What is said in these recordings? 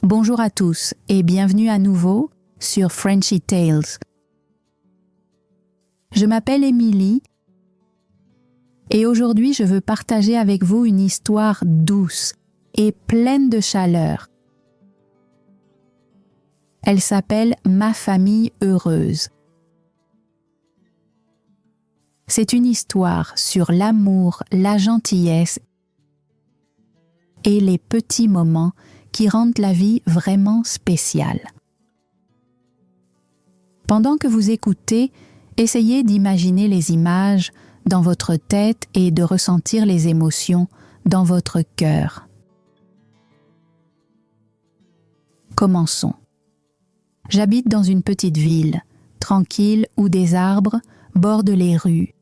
Bonjour à tous et bienvenue à nouveau sur Frenchy Tales. Je m'appelle Émilie et aujourd'hui je veux partager avec vous une histoire douce et pleine de chaleur. Elle s'appelle Ma famille heureuse. C'est une histoire sur l'amour, la gentillesse et les petits moments qui rendent la vie vraiment spéciale. Pendant que vous écoutez, essayez d'imaginer les images dans votre tête et de ressentir les émotions dans votre cœur. Commençons. J'habite dans une petite ville, tranquille où des arbres bordent les rues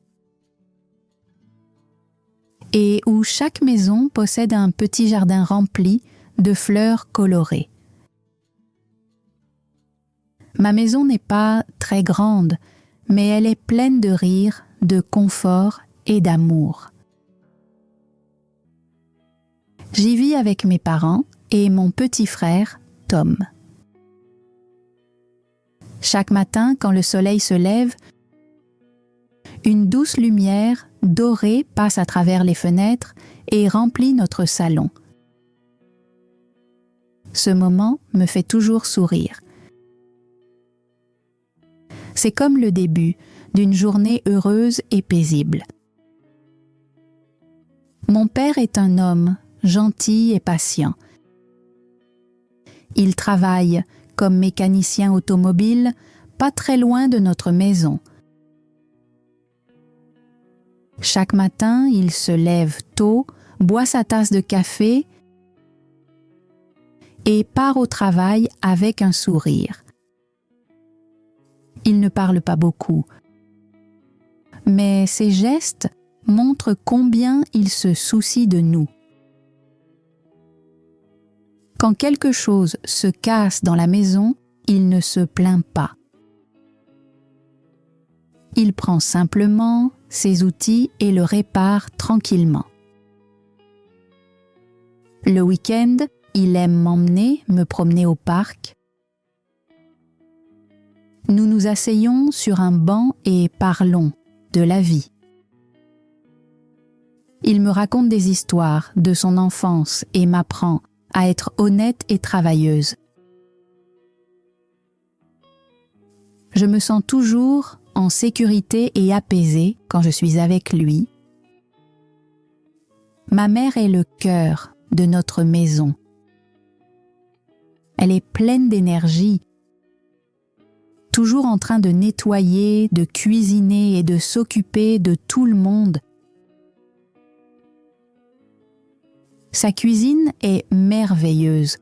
et où chaque maison possède un petit jardin rempli de fleurs colorées. Ma maison n'est pas très grande, mais elle est pleine de rire, de confort et d'amour. J'y vis avec mes parents et mon petit frère, Tom. Chaque matin, quand le soleil se lève, une douce lumière dorée passe à travers les fenêtres et remplit notre salon. Ce moment me fait toujours sourire. C'est comme le début d'une journée heureuse et paisible. Mon père est un homme gentil et patient. Il travaille comme mécanicien automobile, pas très loin de notre maison. Chaque matin, il se lève tôt, boit sa tasse de café et part au travail avec un sourire. Il ne parle pas beaucoup, mais ses gestes montrent combien il se soucie de nous. Quand quelque chose se casse dans la maison, il ne se plaint pas. Il prend simplement ses outils et le répare tranquillement. Le week-end, il aime m'emmener me promener au parc. Nous nous asseyons sur un banc et parlons de la vie. Il me raconte des histoires de son enfance et m'apprend à être honnête et travailleuse. Je me sens toujours en sécurité et apaisée quand je suis avec lui. Ma mère est le cœur de notre maison. Elle est pleine d'énergie, toujours en train de nettoyer, de cuisiner et de s'occuper de tout le monde. Sa cuisine est merveilleuse.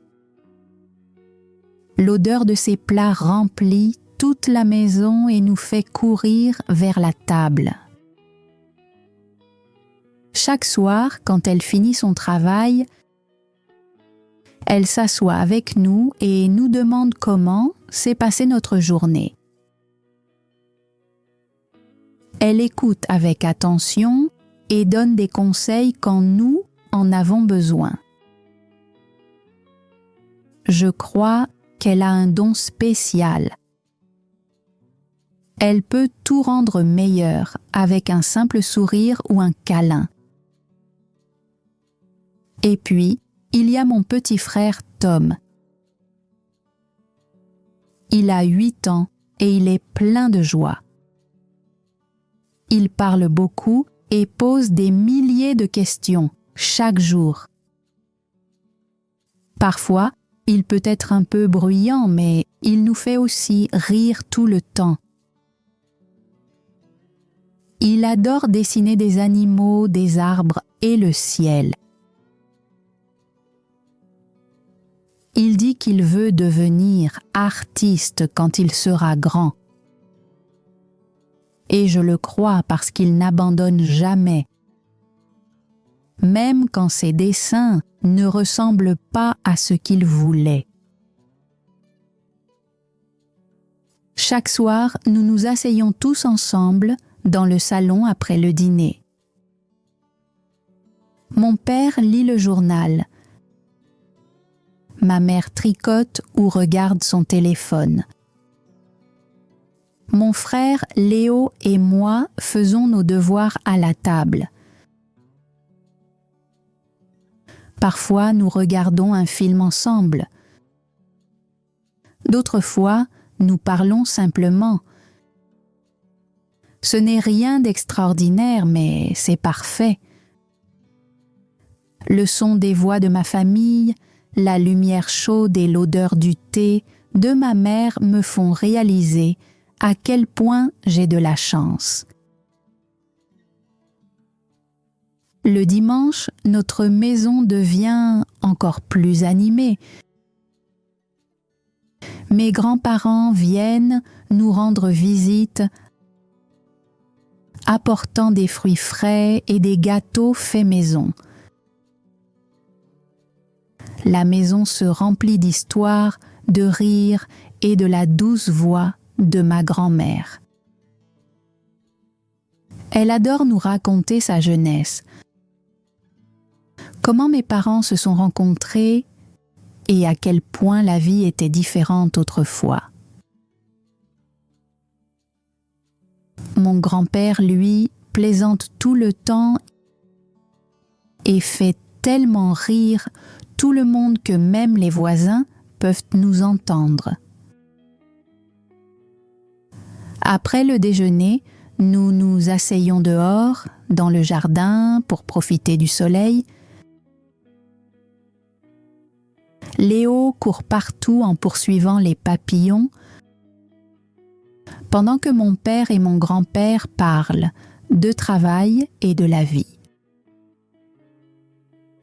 L'odeur de ses plats remplit toute la maison et nous fait courir vers la table. Chaque soir, quand elle finit son travail, elle s'assoit avec nous et nous demande comment s'est passée notre journée. Elle écoute avec attention et donne des conseils quand nous en avons besoin. Je crois qu'elle a un don spécial. Elle peut tout rendre meilleur avec un simple sourire ou un câlin. Et puis, il y a mon petit frère Tom. Il a 8 ans et il est plein de joie. Il parle beaucoup et pose des milliers de questions chaque jour. Parfois, il peut être un peu bruyant, mais il nous fait aussi rire tout le temps. Il adore dessiner des animaux, des arbres et le ciel. Il dit qu'il veut devenir artiste quand il sera grand. Et je le crois parce qu'il n'abandonne jamais. Même quand ses dessins ne ressemblent pas à ce qu'il voulait. Chaque soir, nous nous asseyons tous ensemble dans le salon après le dîner. Mon père lit le journal. Ma mère tricote ou regarde son téléphone. Mon frère Léo et moi faisons nos devoirs à la table. Parfois, nous regardons un film ensemble. D'autres fois, nous parlons simplement. Ce n'est rien d'extraordinaire, mais c'est parfait. Le son des voix de ma famille, la lumière chaude et l'odeur du thé de ma mère me font réaliser à quel point j'ai de la chance. Le dimanche, notre maison devient encore plus animée. Mes grands-parents viennent nous rendre visite, apportant des fruits frais et des gâteaux faits maison. La maison se remplit d'histoires, de rires et de la douce voix de ma grand-mère. Elle adore nous raconter sa jeunesse, comment mes parents se sont rencontrés et à quel point la vie était différente autrefois. Mon grand-père, lui, plaisante tout le temps et fait tellement rire tout le monde que même les voisins peuvent nous entendre. Après le déjeuner, nous nous asseyons dehors, dans le jardin, pour profiter du soleil. Léo court partout en poursuivant les papillons, pendant que mon père et mon grand-père parlent de travail et de la vie.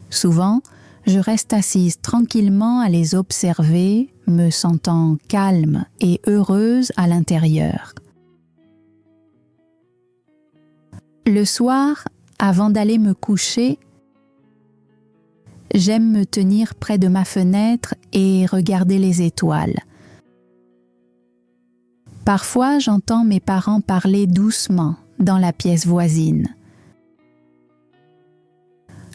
Souvent, je reste assise tranquillement à les observer, me sentant calme et heureuse à l'intérieur. Le soir, avant d'aller me coucher, j'aime me tenir près de ma fenêtre et regarder les étoiles. Parfois, j'entends mes parents parler doucement dans la pièce voisine.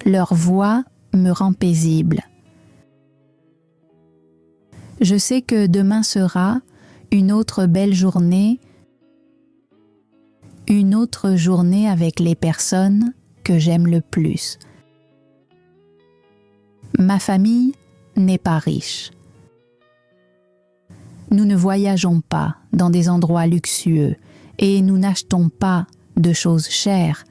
Leur voix me rend paisible. Je sais que demain sera une autre belle journée, une autre journée avec les personnes que j'aime le plus. Ma famille n'est pas riche. Nous ne voyageons pas dans des endroits luxueux et nous n'achetons pas de choses chères.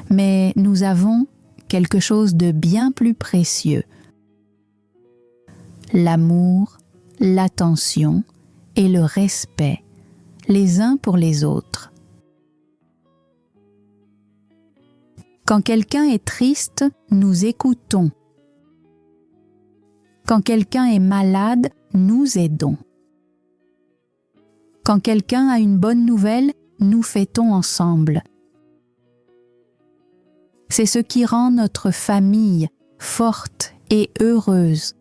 Mais nous avons quelque chose de bien plus précieux. L'amour, l'attention et le respect les uns pour les autres. Quand quelqu'un est triste, nous écoutons. Quand quelqu'un est malade, nous aidons. Quand quelqu'un a une bonne nouvelle, nous fêtons ensemble. C'est ce qui rend notre famille forte et heureuse.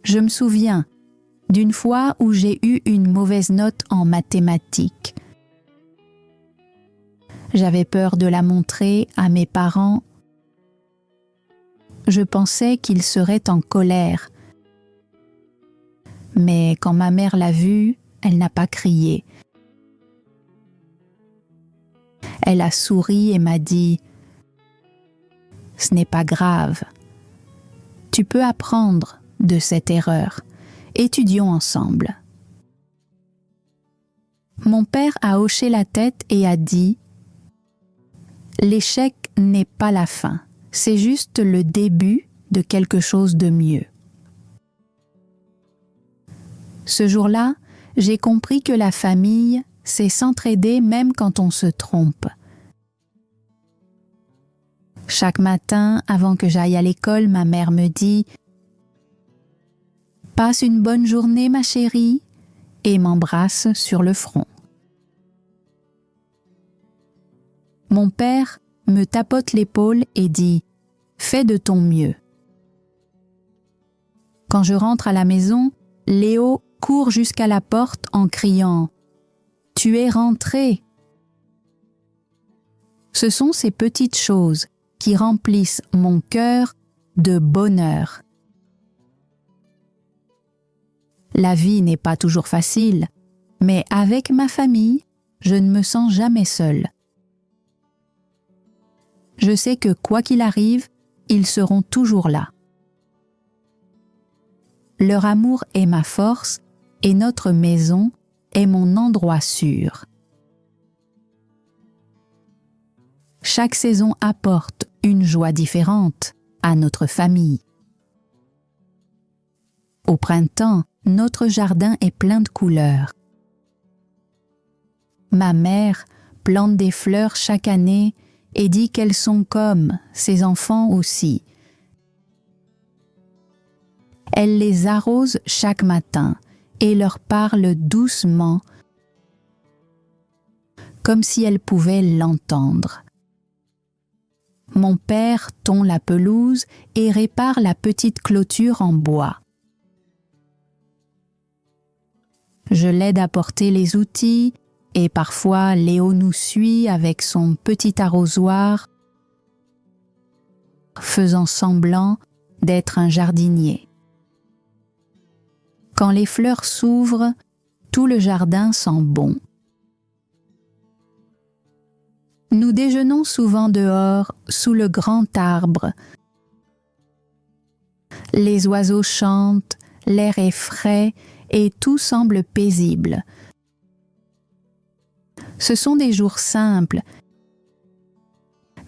Je me souviens d'une fois où j'ai eu une mauvaise note en mathématiques. J'avais peur de la montrer à mes parents. Je pensais qu'ils seraient en colère. Mais quand ma mère l'a vue, elle n'a pas crié. Elle a souri et m'a dit « Ce n'est pas grave. Tu peux apprendre de cette erreur. Étudions ensemble. » Mon père a hoché la tête et a dit « L'échec n'est pas la fin, c'est juste le début de quelque chose de mieux. » Ce jour-là, j'ai compris que la famille, c'est s'entraider même quand on se trompe. Chaque matin, avant que j'aille à l'école, ma mère me dit « Passe une bonne journée, ma chérie » et m'embrasse sur le front. Mon père me tapote l'épaule et dit « Fais de ton mieux ». Quand je rentre à la maison, Léo court jusqu'à la porte en criant « Tu es rentré !» Ce sont ces petites choses qui remplissent mon cœur de bonheur. La vie n'est pas toujours facile, mais avec ma famille, je ne me sens jamais seule. Je sais que quoi qu'il arrive, ils seront toujours là. Leur amour est ma force et notre maison est mon endroit sûr. Chaque saison apporte une joie différente à notre famille. Au printemps, notre jardin est plein de couleurs. Ma mère plante des fleurs chaque année et dit qu'elles sont comme ses enfants aussi. Elle les arrose chaque matin et leur parle doucement, comme si elle pouvait l'entendre. Mon père tond la pelouse et répare la petite clôture en bois. Je l'aide à porter les outils et parfois Léo nous suit avec son petit arrosoir, faisant semblant d'être un jardinier. Quand les fleurs s'ouvrent, tout le jardin sent bon. Nous déjeunons souvent dehors, sous le grand arbre. Les oiseaux chantent, l'air est frais et tout semble paisible. Ce sont des jours simples,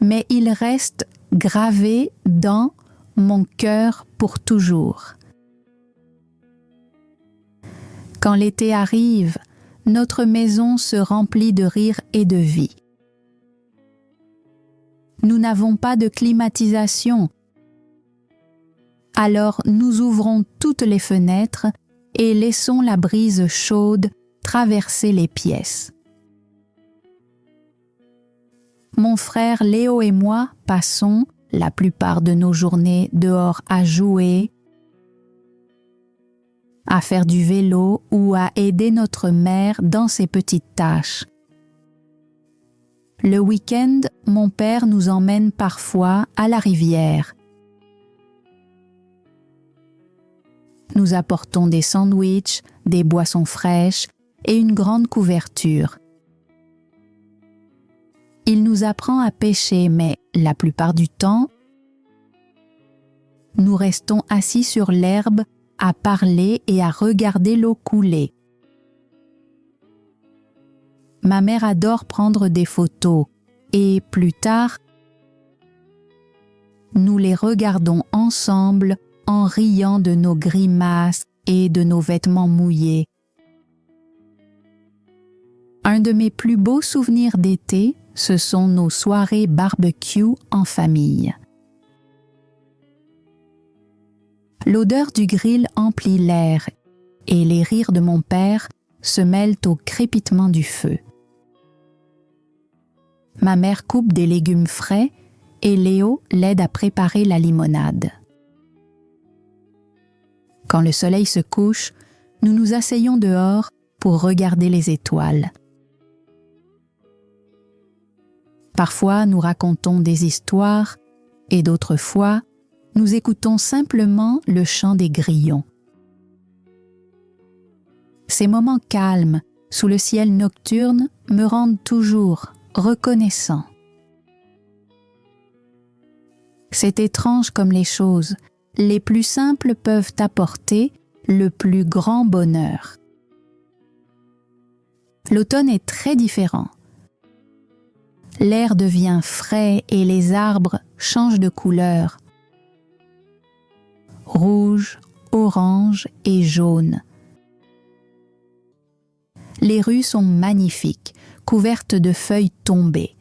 mais ils restent gravés dans mon cœur pour toujours. Quand l'été arrive, notre maison se remplit de rire et de vie. Nous n'avons pas de climatisation, alors nous ouvrons toutes les fenêtres et laissons la brise chaude traverser les pièces. Mon frère Léo et moi passons la plupart de nos journées dehors à jouer, à faire du vélo ou à aider notre mère dans ses petites tâches. Le week-end, mon père nous emmène parfois à la rivière. Nous apportons des sandwichs, des boissons fraîches et une grande couverture. Il nous apprend à pêcher, mais la plupart du temps, nous restons assis sur l'herbe à parler et à regarder l'eau couler. Ma mère adore prendre des photos et plus tard, nous les regardons ensemble en riant de nos grimaces et de nos vêtements mouillés. Un de mes plus beaux souvenirs d'été, ce sont nos soirées barbecue en famille. L'odeur du grill emplit l'air et les rires de mon père se mêlent au crépitement du feu. Ma mère coupe des légumes frais et Léo l'aide à préparer la limonade. Quand le soleil se couche, nous nous asseyons dehors pour regarder les étoiles. Parfois, nous racontons des histoires et d'autres fois, nous écoutons simplement le chant des grillons. Ces moments calmes, sous le ciel nocturne, me rendent toujours reconnaissant. C'est étrange comme les choses, les plus simples peuvent apporter le plus grand bonheur. L'automne est très différent. L'air devient frais et les arbres changent de couleur. Rouge, orange et jaune. Les rues sont magnifiques, couvertes de feuilles tombées.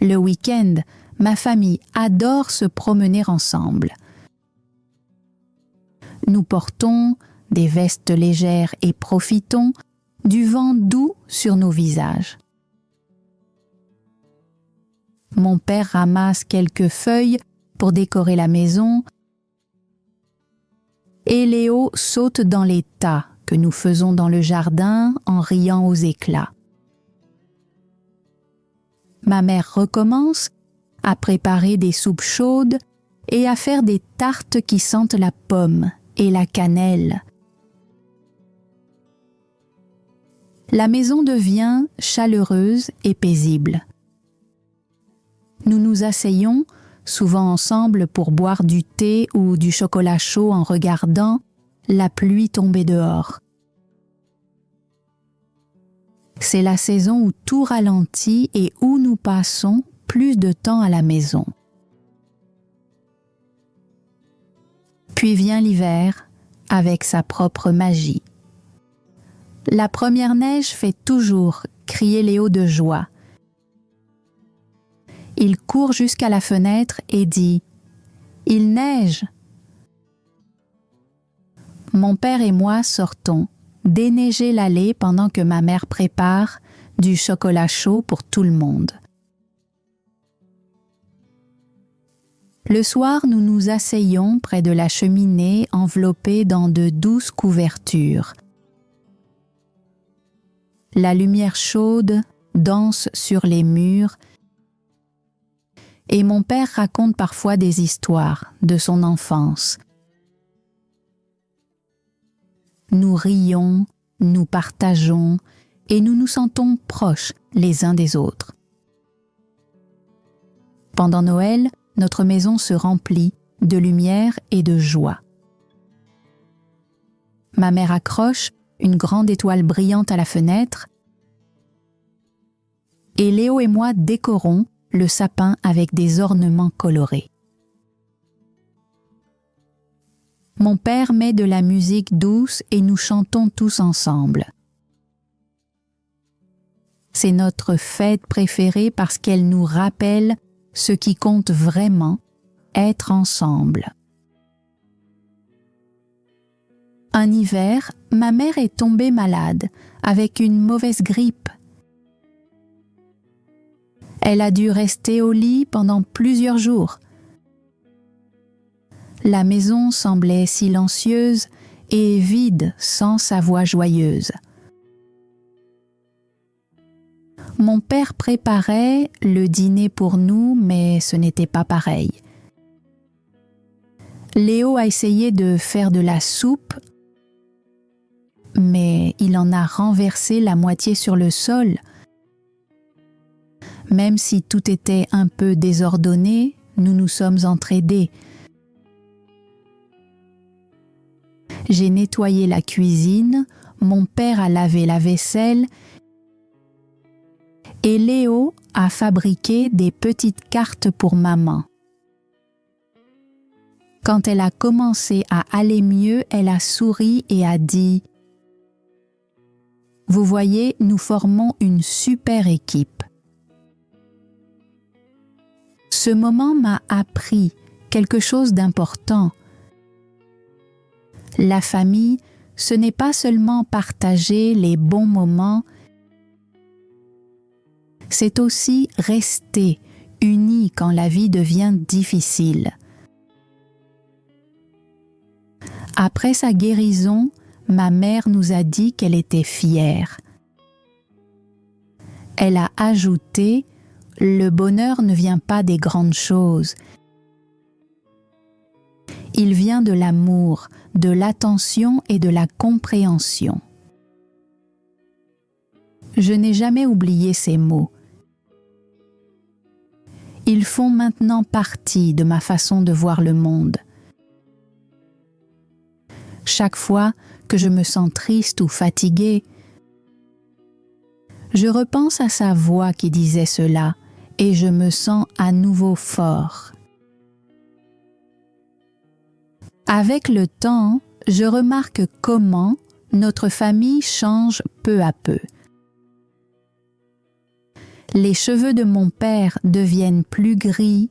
Le week-end, ma famille adore se promener ensemble. Nous portons des vestes légères et profitons du vent doux sur nos visages. Mon père ramasse quelques feuilles pour décorer la maison et Léo saute dans les tas que nous faisons dans le jardin en riant aux éclats. Ma mère recommence à préparer des soupes chaudes et à faire des tartes qui sentent la pomme et la cannelle. La maison devient chaleureuse et paisible. Nous nous asseyons, souvent ensemble, pour boire du thé ou du chocolat chaud en regardant la pluie tomber dehors. C'est la saison où tout ralentit et où nous passons plus de temps à la maison. Puis vient l'hiver avec sa propre magie. La première neige fait toujours crier Léo de joie. Il court jusqu'à la fenêtre et dit « Il neige !» Mon père et moi sortons déneiger l'allée pendant que ma mère prépare du chocolat chaud pour tout le monde. Le soir, nous nous asseyons près de la cheminée enveloppée dans de douces couvertures. La lumière chaude danse sur les murs et mon père raconte parfois des histoires de son enfance. Nous rions, nous partageons et nous nous sentons proches les uns des autres. Pendant Noël, notre maison se remplit de lumière et de joie. Ma mère accroche une grande étoile brillante à la fenêtre et Léo et moi décorons le sapin avec des ornements colorés. Mon père met de la musique douce et nous chantons tous ensemble. C'est notre fête préférée parce qu'elle nous rappelle ce qui compte vraiment, être ensemble. Un hiver, ma mère est tombée malade, avec une mauvaise grippe. Elle a dû rester au lit pendant plusieurs jours. La maison semblait silencieuse et vide sans sa voix joyeuse. Mon père préparait le dîner pour nous, mais ce n'était pas pareil. Léo a essayé de faire de la soupe, mais il en a renversé la moitié sur le sol. Même si tout était un peu désordonné, nous nous sommes entraidés. J'ai nettoyé la cuisine, mon père a lavé la vaisselle et Léo a fabriqué des petites cartes pour maman. Quand elle a commencé à aller mieux, elle a souri et a dit « Vous voyez, nous formons une super équipe. » Ce moment m'a appris quelque chose d'important. La famille, ce n'est pas seulement partager les bons moments, c'est aussi rester unis quand la vie devient difficile. Après sa guérison, ma mère nous a dit qu'elle était fière. Elle a ajouté « Le bonheur ne vient pas des grandes choses. Il vient de l'amour, de l'attention et de la compréhension. » Je n'ai jamais oublié ces mots. Ils font maintenant partie de ma façon de voir le monde. Chaque fois que je me sens triste ou fatiguée, je repense à sa voix qui disait cela et je me sens à nouveau fort. Avec le temps, je remarque comment notre famille change peu à peu. Les cheveux de mon père deviennent plus gris,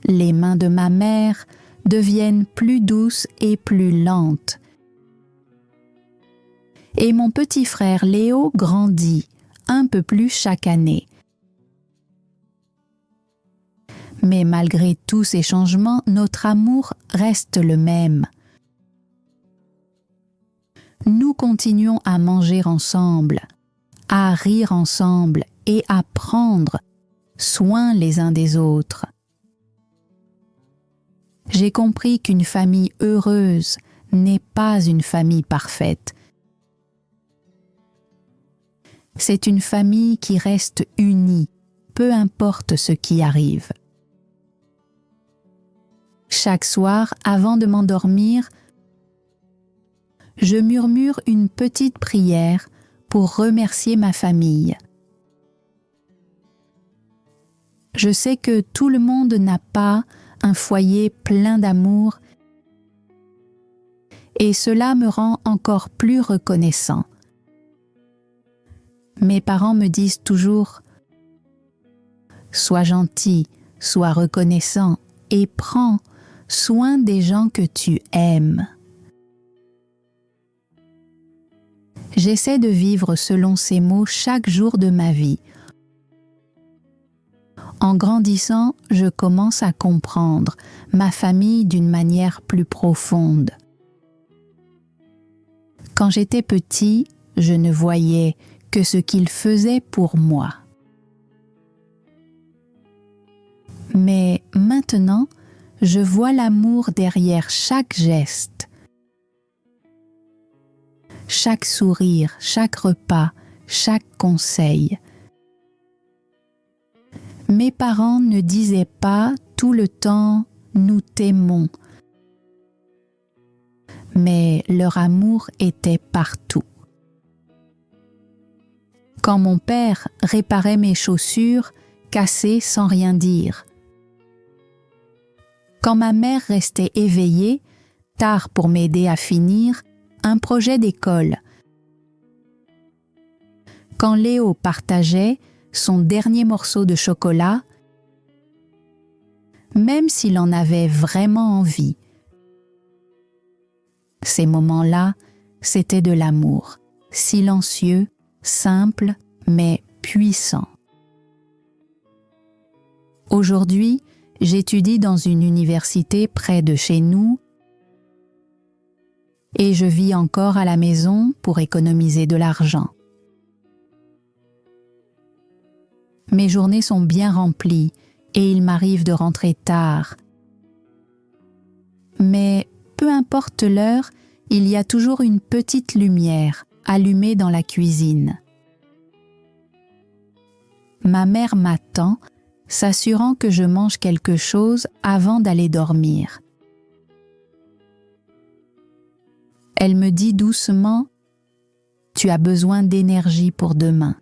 les mains de ma mère deviennent plus douces et plus lentes. Et mon petit frère Léo grandit un peu plus chaque année. Mais malgré tous ces changements, notre amour reste le même. Nous continuons à manger ensemble, à rire ensemble et à prendre soin les uns des autres. J'ai compris qu'une famille heureuse n'est pas une famille parfaite. C'est une famille qui reste unie, peu importe ce qui arrive. Chaque soir, avant de m'endormir, je murmure une petite prière pour remercier ma famille. Je sais que tout le monde n'a pas un foyer plein d'amour et cela me rend encore plus reconnaissant. Mes parents me disent toujours « Sois gentil, sois reconnaissant et prends soin des gens que tu aimes. » J'essaie de vivre selon ces mots chaque jour de ma vie. En grandissant, je commence à comprendre ma famille d'une manière plus profonde. Quand j'étais petit, je ne voyais que ce qu'ils faisaient pour moi. Mais maintenant, je vois l'amour derrière chaque geste, chaque sourire, chaque repas, chaque conseil. Mes parents ne disaient pas tout le temps « nous t'aimons », mais leur amour était partout. Quand mon père réparait mes chaussures cassées sans rien dire, quand ma mère restait éveillée, tard pour m'aider à finir un projet d'école, quand Léo partageait son dernier morceau de chocolat, même s'il en avait vraiment envie. Ces moments-là, c'était de l'amour, silencieux, simple, mais puissant. Aujourd'hui, j'étudie dans une université près de chez nous et je vis encore à la maison pour économiser de l'argent. Mes journées sont bien remplies et il m'arrive de rentrer tard. Mais peu importe l'heure, il y a toujours une petite lumière allumée dans la cuisine. Ma mère m'attend, s'assurant que je mange quelque chose avant d'aller dormir. Elle me dit doucement « Tu as besoin d'énergie pour demain ».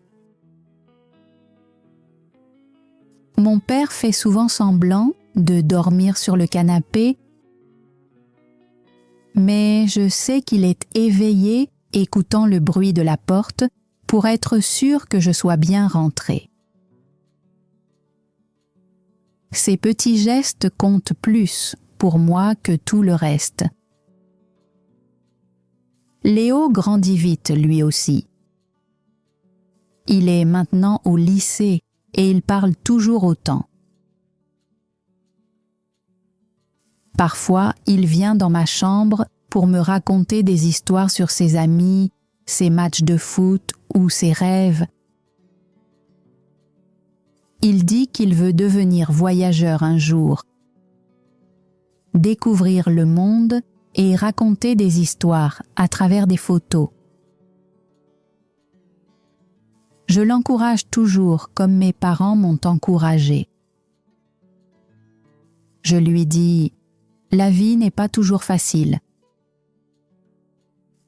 Mon père fait souvent semblant de dormir sur le canapé, mais je sais qu'il est éveillé écoutant le bruit de la porte pour être sûr que je sois bien rentrée. Ces petits gestes comptent plus pour moi que tout le reste. Léo grandit vite lui aussi. Il est maintenant au lycée et il parle toujours autant. Parfois, il vient dans ma chambre pour me raconter des histoires sur ses amis, ses matchs de foot ou ses rêves. Il dit qu'il veut devenir voyageur un jour, découvrir le monde et raconter des histoires à travers des photos. Je l'encourage toujours comme mes parents m'ont encouragé. Je lui dis « La vie n'est pas toujours facile.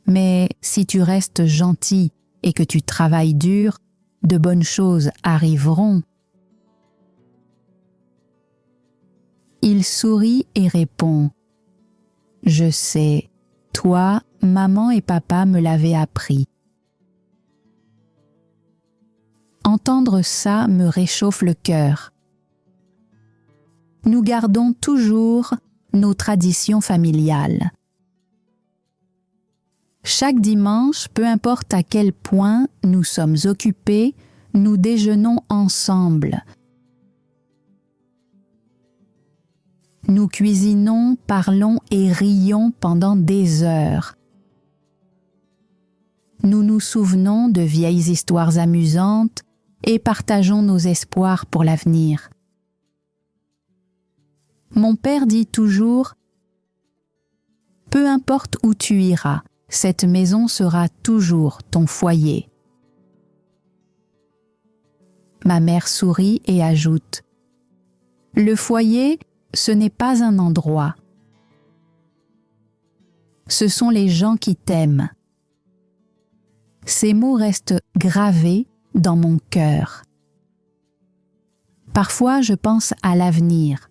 Mais si tu restes gentil et que tu travailles dur, de bonnes choses arriveront. » Il sourit et répond « Je sais, toi, maman et papa me l'avaient appris. » Entendre ça me réchauffe le cœur. Nous gardons toujours nos traditions familiales. Chaque dimanche, peu importe à quel point nous sommes occupés, nous déjeunons ensemble. Nous cuisinons, parlons et rions pendant des heures. Nous nous souvenons de vieilles histoires amusantes, et partageons nos espoirs pour l'avenir. Mon père dit toujours « Peu importe où tu iras, cette maison sera toujours ton foyer. » Ma mère sourit et ajoute « Le foyer, ce n'est pas un endroit. Ce sont les gens qui t'aiment. » Ces mots restent gravés dans mon cœur. Parfois, je pense à l'avenir.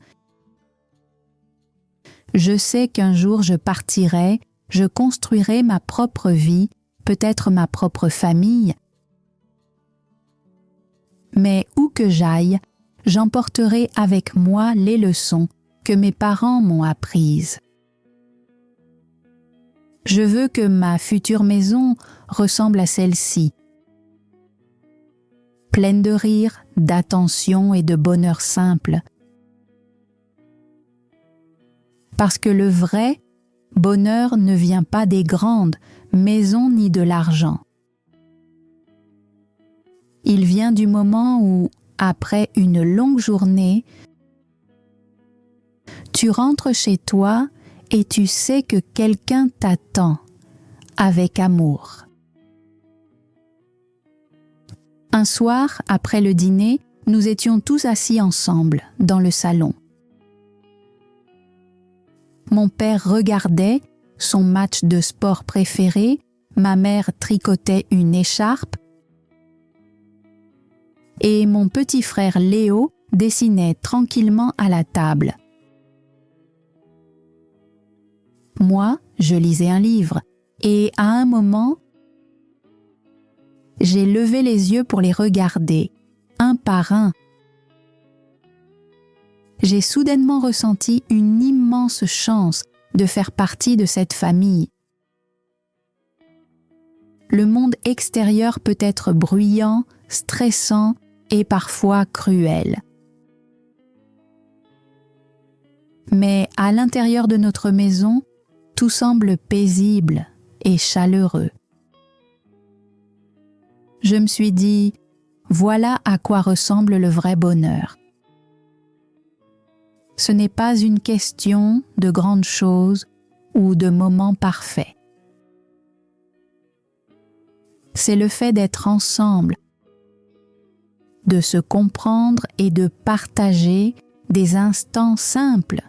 Je sais qu'un jour je partirai, je construirai ma propre vie, peut-être ma propre famille. Mais où que j'aille, j'emporterai avec moi les leçons que mes parents m'ont apprises. Je veux que ma future maison ressemble à celle-ci, pleine de rire, d'attention et de bonheur simple. Parce que le vrai bonheur ne vient pas des grandes maisons ni de l'argent. Il vient du moment où, après une longue journée, tu rentres chez toi et tu sais que quelqu'un t'attend avec amour. Un soir, après le dîner, nous étions tous assis ensemble dans le salon. Mon père regardait son match de sport préféré, ma mère tricotait une écharpe et mon petit frère Léo dessinait tranquillement à la table. Moi, je lisais un livre et à un moment, j'ai levé les yeux pour les regarder, un par un. J'ai soudainement ressenti une immense chance de faire partie de cette famille. Le monde extérieur peut être bruyant, stressant et parfois cruel. Mais à l'intérieur de notre maison, tout semble paisible et chaleureux. Je me suis dit, voilà à quoi ressemble le vrai bonheur. Ce n'est pas une question de grandes choses ou de moments parfaits. C'est le fait d'être ensemble, de se comprendre et de partager des instants simples.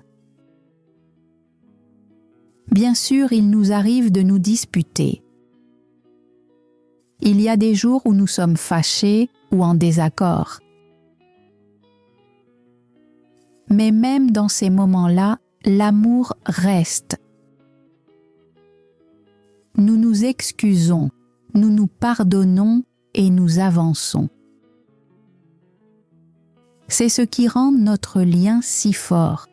Bien sûr, il nous arrive de nous disputer. Il y a des jours où nous sommes fâchés ou en désaccord. Mais même dans ces moments-là, l'amour reste. Nous nous excusons, nous nous pardonnons et nous avançons. C'est ce qui rend notre lien si fort.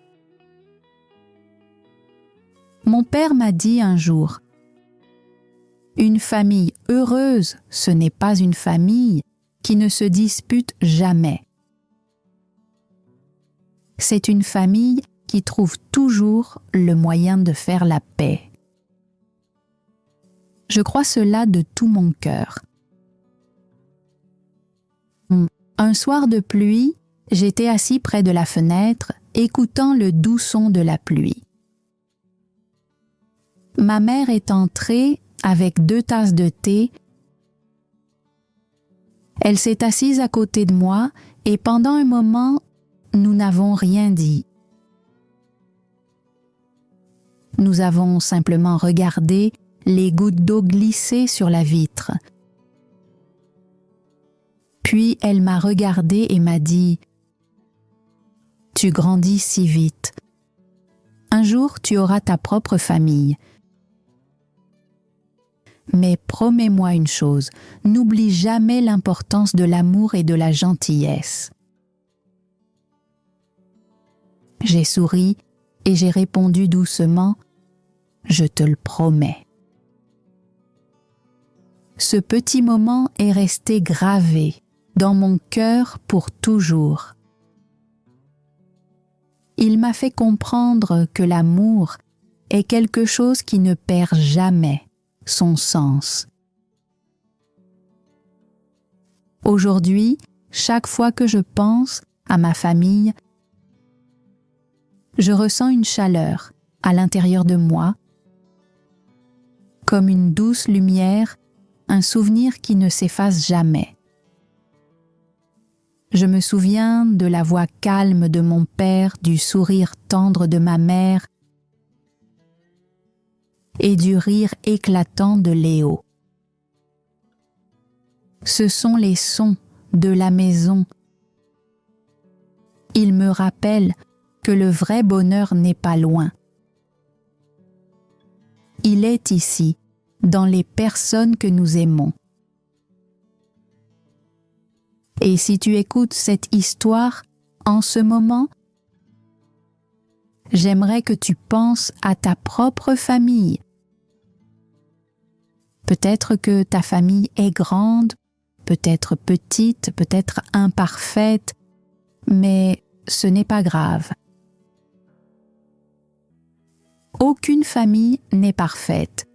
Mon père m'a dit un jour, « Une famille heureuse, ce n'est pas une famille qui ne se dispute jamais. C'est une famille qui trouve toujours le moyen de faire la paix. » Je crois cela de tout mon cœur. Un soir de pluie, j'étais assis près de la fenêtre, écoutant le doux son de la pluie. Ma mère est entrée avec 2 tasses de thé. Elle s'est assise à côté de moi et pendant un moment, nous n'avons rien dit. Nous avons simplement regardé les gouttes d'eau glisser sur la vitre. Puis elle m'a regardé et m'a dit « Tu grandis si vite. Un jour, tu auras ta propre famille. Mais promets-moi une chose, n'oublie jamais l'importance de l'amour et de la gentillesse. » J'ai souri et j'ai répondu doucement « Je te le promets. » Ce petit moment est resté gravé dans mon cœur pour toujours. Il m'a fait comprendre que l'amour est quelque chose qui ne perd jamais son sens. Aujourd'hui, chaque fois que je pense à ma famille, je ressens une chaleur à l'intérieur de moi, comme une douce lumière, un souvenir qui ne s'efface jamais. Je me souviens de la voix calme de mon père, du sourire tendre de ma mère et du rire éclatant de Léo. Ce sont les sons de la maison. Ils me rappellent que le vrai bonheur n'est pas loin. Il est ici, dans les personnes que nous aimons. Et si tu écoutes cette histoire en ce moment, j'aimerais que tu penses à ta propre famille. Peut-être que ta famille est grande, peut-être petite, peut-être imparfaite, mais ce n'est pas grave. Aucune famille n'est parfaite.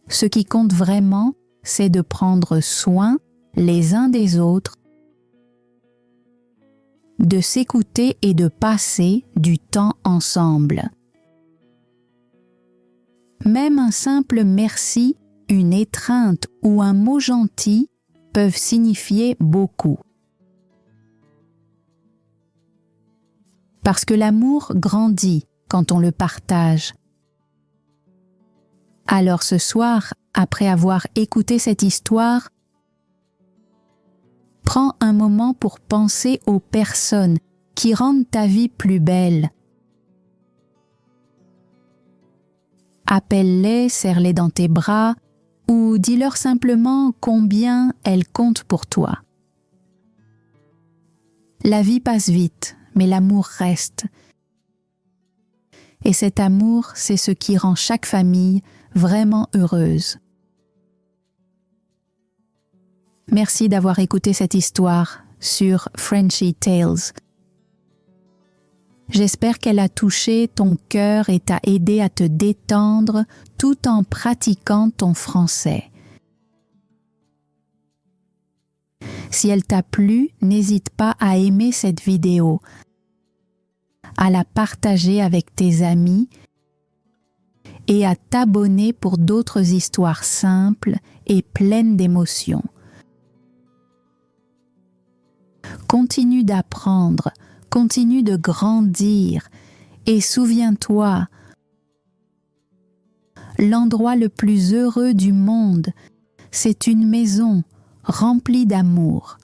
Ce qui compte vraiment, c'est de prendre soin les uns des autres, de s'écouter et de passer du temps ensemble. Même un simple merci, une étreinte ou un mot gentil peuvent signifier beaucoup. Parce que l'amour grandit quand on le partage. Alors ce soir, après avoir écouté cette histoire, prends un moment pour penser aux personnes qui rendent ta vie plus belle. Appelle-les, serre-les dans tes bras ou dis-leur simplement combien elles comptent pour toi. La vie passe vite, mais l'amour reste. Et cet amour, c'est ce qui rend chaque famille vraiment heureuse. Merci d'avoir écouté cette histoire sur Frenchy Tales. J'espère qu'elle a touché ton cœur et t'a aidé à te détendre tout en pratiquant ton français. Si elle t'a plu, n'hésite pas à aimer cette vidéo, à la partager avec tes amis et à t'abonner pour d'autres histoires simples et pleines d'émotions. Continue d'apprendre, continue de grandir et souviens-toi, l'endroit le plus heureux du monde, c'est une maison remplie d'amour.